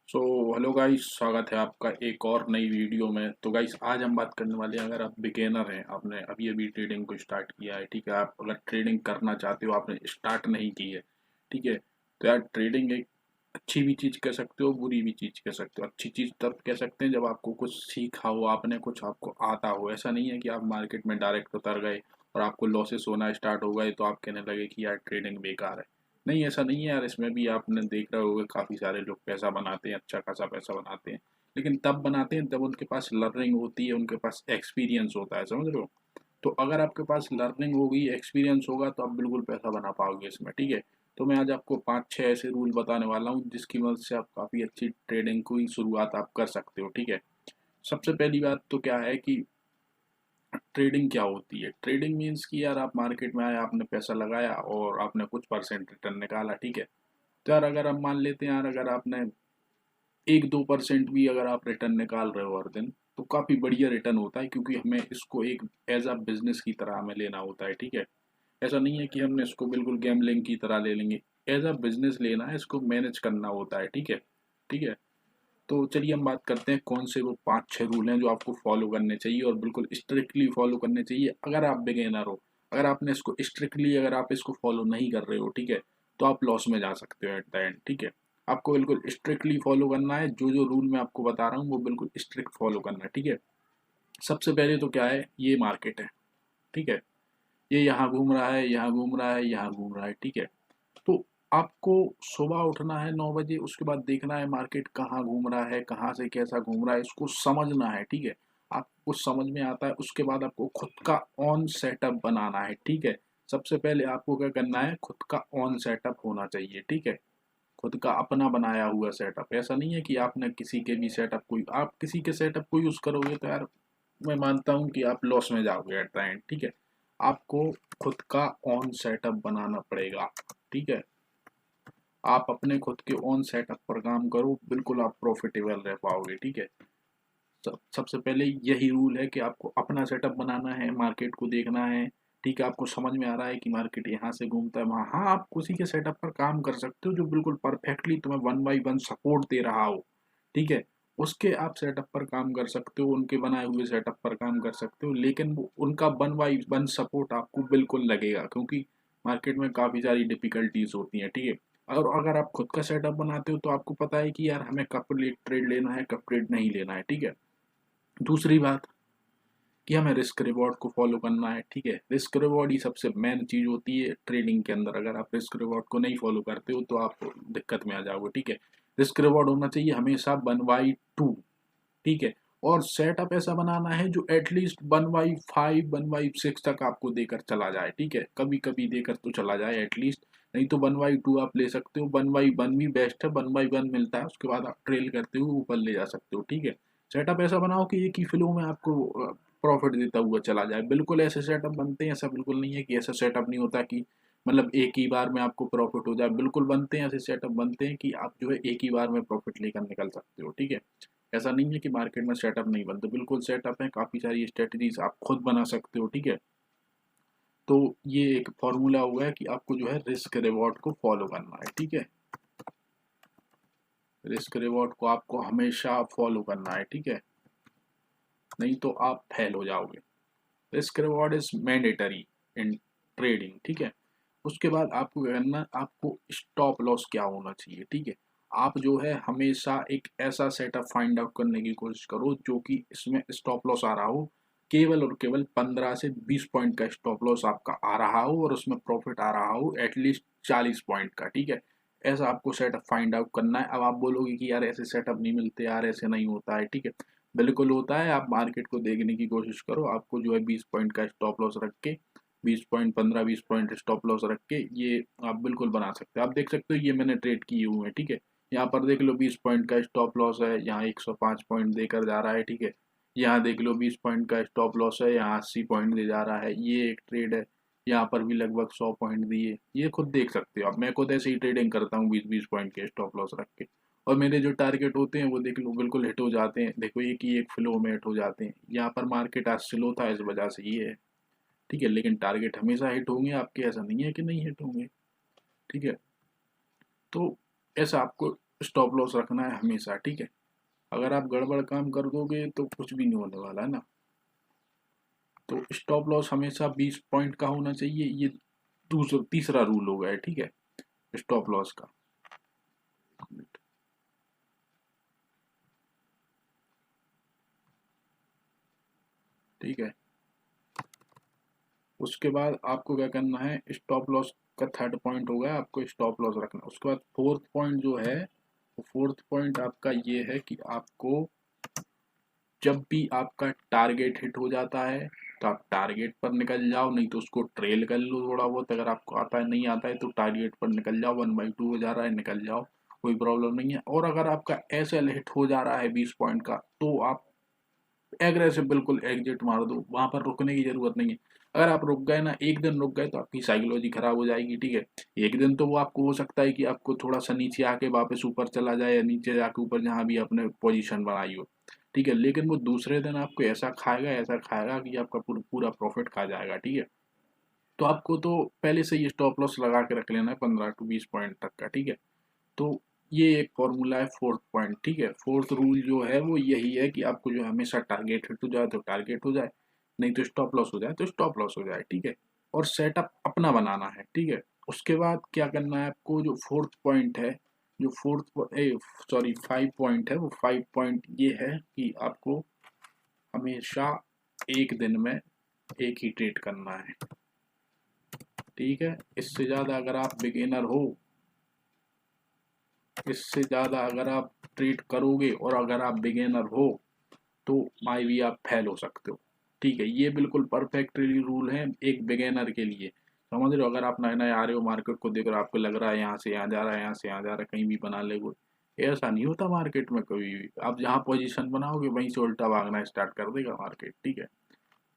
So hello guys, स्वागत है आपका एक और नई वीडियो में। तो गाइस आज हम बात करने वाले हैं, अगर आप बिगिनर हैं, आपने अभी अभी ट्रेडिंग को स्टार्ट किया है, ठीक है, आप अगर ट्रेडिंग करना चाहते हो, आपने स्टार्ट नहीं की है, ठीक है, तो यार ट्रेडिंग एक अच्छी भी चीज़ कह सकते हो, बुरी भी चीज़ कह सकते हो। अच्छी चीज़ तब कह सकते हैं जब आपको कुछ सीखा हो, आपने कुछ आपको आता हो। ऐसा नहीं है कि आप मार्केट में डायरेक्ट उतर गए और आपको लॉसेस होना स्टार्ट हो गए तो आप कहने लगे कि यार ट्रेडिंग बेकार है। नहीं, ऐसा नहीं है यार, इसमें भी आपने देख रहे होगे काफ़ी सारे लोग पैसा बनाते हैं, अच्छा खासा पैसा बनाते हैं, लेकिन तब बनाते हैं जब उनके पास लर्निंग होती है, उनके पास एक्सपीरियंस होता है, समझ रहे हो। तो अगर आपके पास लर्निंग होगी, एक्सपीरियंस होगा, तो आप बिल्कुल पैसा बना पाओगे इसमें, ठीक है। तो मैं आज आपको 5-6 ऐसे रूल बताने वाला हूँ जिसकी मदद से आप काफ़ी अच्छी ट्रेडिंग की शुरुआत आप कर सकते हो, ठीक है। सबसे पहली बात तो क्या है कि ट्रेडिंग क्या होती है। ट्रेडिंग मीन्स कि यार आप मार्केट में आए, आपने पैसा लगाया और आपने कुछ परसेंट रिटर्न निकाला, ठीक है। तो यार अगर आप मान लेते हैं यार, अगर आपने 1-2% भी अगर आप रिटर्न निकाल रहे हो हर दिन, तो काफ़ी बढ़िया रिटर्न होता है, क्योंकि हमें इसको एक एज अ बिजनेस की तरह हमें लेना होता है, ठीक है। ऐसा नहीं है कि हमने इसको बिल्कुल गैम्बलिंग की तरह ले लेंगे। एज अ बिजनेस लेना है, इसको मैनेज करना होता है, ठीक है। ठीक है। तो चलिए हम बात करते हैं कौन से वो 5-6 रूल हैं जो आपको फॉलो करने चाहिए और बिल्कुल स्ट्रिक्टली फॉलो करने चाहिए अगर आप बिगिनर हो। अगर आपने इसको स्ट्रिक्टली, अगर आप इसको फॉलो नहीं कर रहे हो, ठीक है, तो आप लॉस में जा सकते हो एट द एंड, ठीक है। आपको बिल्कुल स्ट्रिक्टली फॉलो करना है, जो जो रूल मैं आपको बता रहा हूँ वो बिल्कुल स्ट्रिक्ट फॉलो करना है, ठीक है। सबसे पहले तो क्या है, ये मार्केट है, ठीक है, ये यहाँ घूम रहा है, यहाँ घूम रहा है, यहाँ घूम रहा है, ठीक है। तो आपको सुबह उठना है 9 बजे, उसके बाद देखना है मार्केट कहाँ घूम रहा है, कहाँ से कैसा घूम रहा है, इसको समझना है, ठीक है। आपको समझ में आता है, उसके बाद आपको खुद का ऑन सेटअप बनाना है, ठीक है। सबसे पहले आपको क्या करना है, खुद का ऑन सेटअप होना चाहिए, ठीक है। खुद का अपना बनाया हुआ सेटअप। ऐसा नहीं है कि आपने किसी के भी सेटअप को, आप किसी के सेटअप को यूज करोगे तो यार मैं मानता हूँ कि आप लॉस में जाओगे एट द एंड, ठीक है। आपको खुद का ऑन सेटअप बनाना पड़ेगा, ठीक है। आप अपने खुद के ओन सेटअप पर काम करो, बिल्कुल आप प्रॉफिटेबल रह पाओगे, ठीक है। सबसे पहले यही रूल है कि आपको अपना सेटअप बनाना है, मार्केट को देखना है, ठीक है। आपको समझ में आ रहा है कि मार्केट यहाँ से घूमता है वहाँ, हाँ, आप उसी के सेटअप पर काम कर सकते हो जो बिल्कुल परफेक्टली तुम्हें 1 बाई 1 सपोर्ट दे रहा हो, ठीक है। उसके आप सेटअप पर काम कर सकते हो, उनके बनाए हुए सेटअप पर काम कर सकते हो, लेकिन वो उनका 1 बाई 1 सपोर्ट आपको बिल्कुल लगेगा, क्योंकि मार्केट में काफ़ी सारी डिफिकल्टीज होती हैं, ठीक है। और अगर आप खुद का सेटअप बनाते हो तो आपको पता है कि यार हमें कब ट्रेड लेना है, कब ट्रेड नहीं लेना है, ठीक है। दूसरी बात कि हमें रिस्क रिवॉर्ड को फॉलो करना है, ठीक है। रिस्क रिवॉर्ड ही सबसे मेन चीज होती है ट्रेडिंग के अंदर। अगर आप रिस्क रिवॉर्ड को नहीं फॉलो करते हो तो आप दिक्कत में आ जाओगे, ठीक है। रिस्क रिवॉर्ड होना चाहिए हमेशा 1/2, ठीक है। और सेटअप ऐसा बनाना है जो एटलीस्ट 1/5 1/6 तक आपको देकर चला जाए, ठीक है। कभी कभी देकर तो चला जाए एटलीस्ट, नहीं तो 1/2 आप ले सकते हो। 1/1 भी बेस्ट है, 1/1 मिलता है, उसके बाद आप ट्रेल करते हुए ऊपर ले जा सकते हो, ठीक है। सेटअप ऐसा बनाओ कि एक ही फ्लो में आपको प्रॉफिट देता हुआ चला जाए। बिल्कुल ऐसे सेटअप बनते हैं, ऐसा बिल्कुल नहीं है कि ऐसा सेटअप नहीं होता कि मतलब एक ही बार में आपको प्रॉफिट हो जाए। बिल्कुल बनते हैं, ऐसे सेटअप बनते हैं कि आप जो है एक ही बार में प्रॉफिट लेकर निकल सकते हो, ठीक है। ऐसा नहीं है कि मार्केट में सेटअप नहीं बनते, बिल्कुल सेटअप है, काफ़ी सारी स्ट्रेटजीज आप खुद बना सकते हो, ठीक है। तो ये एक फॉर्मूला हुआ है कि आपको जो है रिस्क रिवॉर्ड को फॉलो करना है, ठीक है। रिस्क रिवॉर्ड को आपको हमेशा फॉलो करना है, ठीक है, नहीं तो आप फेल हो जाओगे। Risk reward is mandatory in trading, ठीक है। उसके बाद आपको क्या करना है, आपको स्टॉप लॉस क्या होना चाहिए, ठीक है। आप जो है हमेशा एक ऐसा सेटअप फाइंड आउट करने की कोशिश करो जो कि इसमें स्टॉप लॉस आ रहा हो, केवल और केवल 15 से 20 पॉइंट का स्टॉप लॉस आपका आ रहा हो और उसमें प्रॉफिट आ रहा हो एटलीस्ट 40 पॉइंट का, ठीक है। ऐसा आपको सेटअप फाइंड आउट करना है। अब आप बोलोगे कि यार ऐसे सेटअप नहीं मिलते यार, ऐसे नहीं होता है, ठीक है। बिल्कुल होता है, आप मार्केट को देखने की कोशिश करो, आपको जो है 20 पॉइंट का स्टॉप लॉस रख के, 20 पॉइंट, 15-20 पॉइंट स्टॉप लॉस रख के ये आप बिल्कुल बना सकते हो। आप देख सकते हो ये मैंने ट्रेड किए हुए हैं, ठीक है। यहाँ पर देख लो 20 पॉइंट का स्टॉप लॉस है, यहाँ 105 पॉइंट देकर जा रहा है, ठीक है। यहाँ देख लो 20 पॉइंट का स्टॉप लॉस है, यहाँ 80 पॉइंट दे जा रहा है, ये एक ट्रेड है। यहाँ पर भी लगभग 100 पॉइंट दिए, ये खुद देख सकते हो आप। मैं खुद ऐसे ही ट्रेडिंग करता हूँ 20-20 पॉइंट के स्टॉप लॉस रख के, और मेरे जो टारगेट होते हैं वो देख लो बिल्कुल हिट हो जाते हैं। देखो एक ही एक फ्लो में हिट हो जाते हैं। यहाँ पर मार्केट आज स्लो था, इस वजह से ये है, ठीक है। लेकिन टारगेट हमेशा हिट होंगे आपके, ऐसा नहीं है कि नहीं हिट होंगे, ठीक है। तो ऐसा आपको स्टॉप लॉस रखना है हमेशा, ठीक है। अगर आप गड़बड़ काम कर दोगे तो कुछ भी नहीं होने वाला है ना। तो स्टॉप लॉस हमेशा 20 पॉइंट का होना चाहिए, ये दूसरा तीसरा रूल हो गया है, ठीक है, स्टॉप लॉस का। ठीक है, उसके बाद आपको क्या करना है, स्टॉप लॉस का थर्ड पॉइंट हो गया आपको स्टॉप लॉस रखना। उसके बाद फोर्थ पॉइंट जो है, फोर्थ पॉइंट आपका ये है कि आपको जब भी आपका टारगेट हिट हो जाता है तो आप टारगेट पर निकल जाओ, नहीं तो उसको ट्रेल कर लो थोड़ा बहुत। अगर आपको आता है, नहीं आता है तो टारगेट पर निकल जाओ, 1/2 हो जा रहा है निकल जाओ, कोई प्रॉब्लम नहीं है। और अगर आपका एसएल हिट हो जा रहा है 20 पॉइंट का, तो आप एग्रेसिव बिल्कुल एग्जिट मार दो, वहां पर रुकने की जरूरत नहीं है। अगर आप रुक गए ना, एक दिन रुक गए, तो आपकी साइकोलॉजी खराब हो जाएगी, ठीक है। एक दिन तो वो आपको हो सकता है कि आपको थोड़ा सा नीचे आके वापस ऊपर चला जाए, या नीचे जाके ऊपर जहां भी आपने पोजीशन बनाई हो, ठीक है, लेकिन वो दूसरे दिन आपको ऐसा खाएगा कि आपका पूरा पूरा प्रॉफिट खा जाएगा, ठीक है। तो आपको तो पहले से ही स्टॉप लॉस लगा के रख लेना है 15 to 20 पॉइंट तक का, ठीक है। तो ये एक फॉर्मूला है फोर्थ पॉइंट, ठीक है। फोर्थ रूल जो है वो यही है कि आपको जो हमेशा टारगेट हिट हो जाए तो टारगेट हो जाए, नहीं तो स्टॉप लॉस हो जाए तो स्टॉप लॉस हो जाए, ठीक है। और सेटअप अपना बनाना है, ठीक है। उसके बाद क्या करना है आपको, जो फोर्थ पॉइंट है, जो सॉरी 5 पॉइंट है, वो 5 पॉइंट ये है कि आपको हमेशा एक दिन में एक ही ट्रेड करना है, ठीक है। इससे ज़्यादा अगर आप ट्रेड करोगे और अगर आप बिगिनर हो तो माई भी आप फेल हो सकते हो, ठीक है। ये बिल्कुल परफेक्टली रूल है एक बिगिनर के लिए, समझ रहे हो। अगर आप नए नए आ रहे हो, मार्केट को देख रहे हो, आपको लग रहा है यहाँ से यहाँ जा रहा है, यहाँ से यहाँ जा रहा है, कहीं भी बना ले कोई, ऐसा नहीं होता मार्केट में कभी भी। आप जहाँ पोजीशन बनाओगे वहीं से उल्टा भागना स्टार्ट कर देगा मार्केट, ठीक है।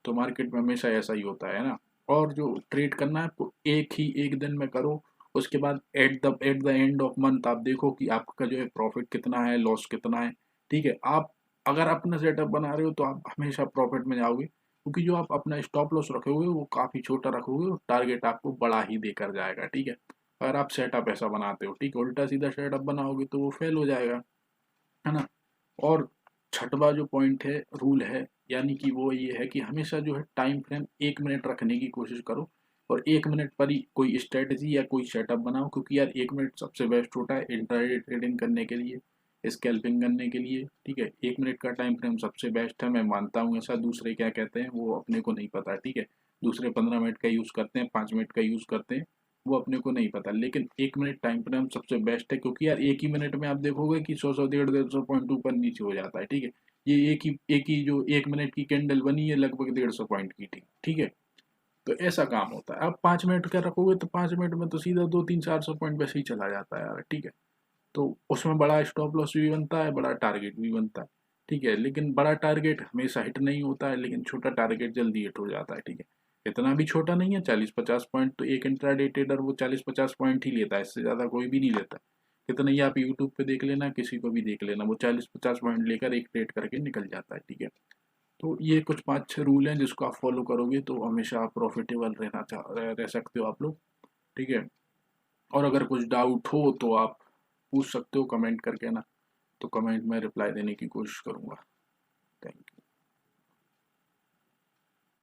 तो मार्केट में हमेशा ऐसा ही होता है ना। और जो ट्रेड करना है आपको एक दिन में करो। उसके बाद at the end of month आप देखो कि आपका जो है प्रॉफिट कितना है, लॉस कितना है, ठीक है। आप अगर अपना सेटअप बना रहे हो तो आप हमेशा प्रॉफिट में जाओगे, क्योंकि जो आप अपना स्टॉप लॉस रखोगे वो काफी छोटा रखोगे और टारगेट आपको बड़ा ही देकर जाएगा, ठीक है। अगर आप सेटअप ऐसा बनाते हो, ठीक है, उल्टा सीधा सेटअप बनाओगे तो वो फेल हो जाएगा, है ना। और छठवा जो पॉइंट है, रूल है, यानी कि वो ये है कि हमेशा जो है टाइम फ्रेम 1 मिनट रखने की कोशिश करो, और 1 मिनट पर ही कोई स्ट्रेटजी या कोई सेटअप बनाओ, क्योंकि यार 1 मिनट सबसे बेस्ट होता है इंट्राडे ट्रेडिंग करने के लिए, स्कैल्पिंग करने के लिए, ठीक है। 1 मिनट का टाइम फ्रेम सबसे बेस्ट है, मैं मानता हूँ ऐसा। दूसरे क्या कहते हैं वो अपने को नहीं पता, ठीक है। दूसरे 15 मिनट का यूज़ करते हैं, 5 मिनट का यूज़ करते हैं, वो अपने को नहीं पता। लेकिन 1 मिनट टाइम फ्रेम सबसे बेस्ट है, क्योंकि यार एक ही मिनट में आप देखोगे कि 100 150 पॉइंट ऊपर नीचे हो जाता है, ठीक है। ये एक ही जो 1 मिनट की कैंडल बनी है लगभग 150 पॉइंट की थी, ठीक है। तो ऐसा काम होता है। अब 5 मिनट का रखोगे तो 5 मिनट में तो सीधा 2 3 400 पॉइंट वैसे ही चला जाता है यार, ठीक है। तो उसमें बड़ा स्टॉप लॉस भी बनता है, बड़ा टारगेट भी बनता है, ठीक है। लेकिन बड़ा टारगेट हमेशा हिट नहीं होता है, लेकिन छोटा टारगेट जल्दी हिट हो जाता है, ठीक है। इतना भी छोटा नहीं है, 40 50 पॉइंट तो एक इंट्राडे ट्रेडर वो 40 50 पॉइंट ही लेता है, इससे ज़्यादा कोई भी नहीं लेता। कितना ही आप यूट्यूब पे देख लेना, किसी को भी देख लेना, वो 40 50 पॉइंट लेकर एक ट्रेड करके निकल जाता है, ठीक है। तो ये कुछ 5 6 रूल हैं जिसको आप फॉलो करोगे तो हमेशा प्रॉफिटेबल रह सकते हो आप लोग, ठीक है। और अगर कुछ डाउट हो तो आप पूछ सकते हो कमेंट करके ना, तो कमेंट में रिप्लाई देने की कोशिश करूंगा।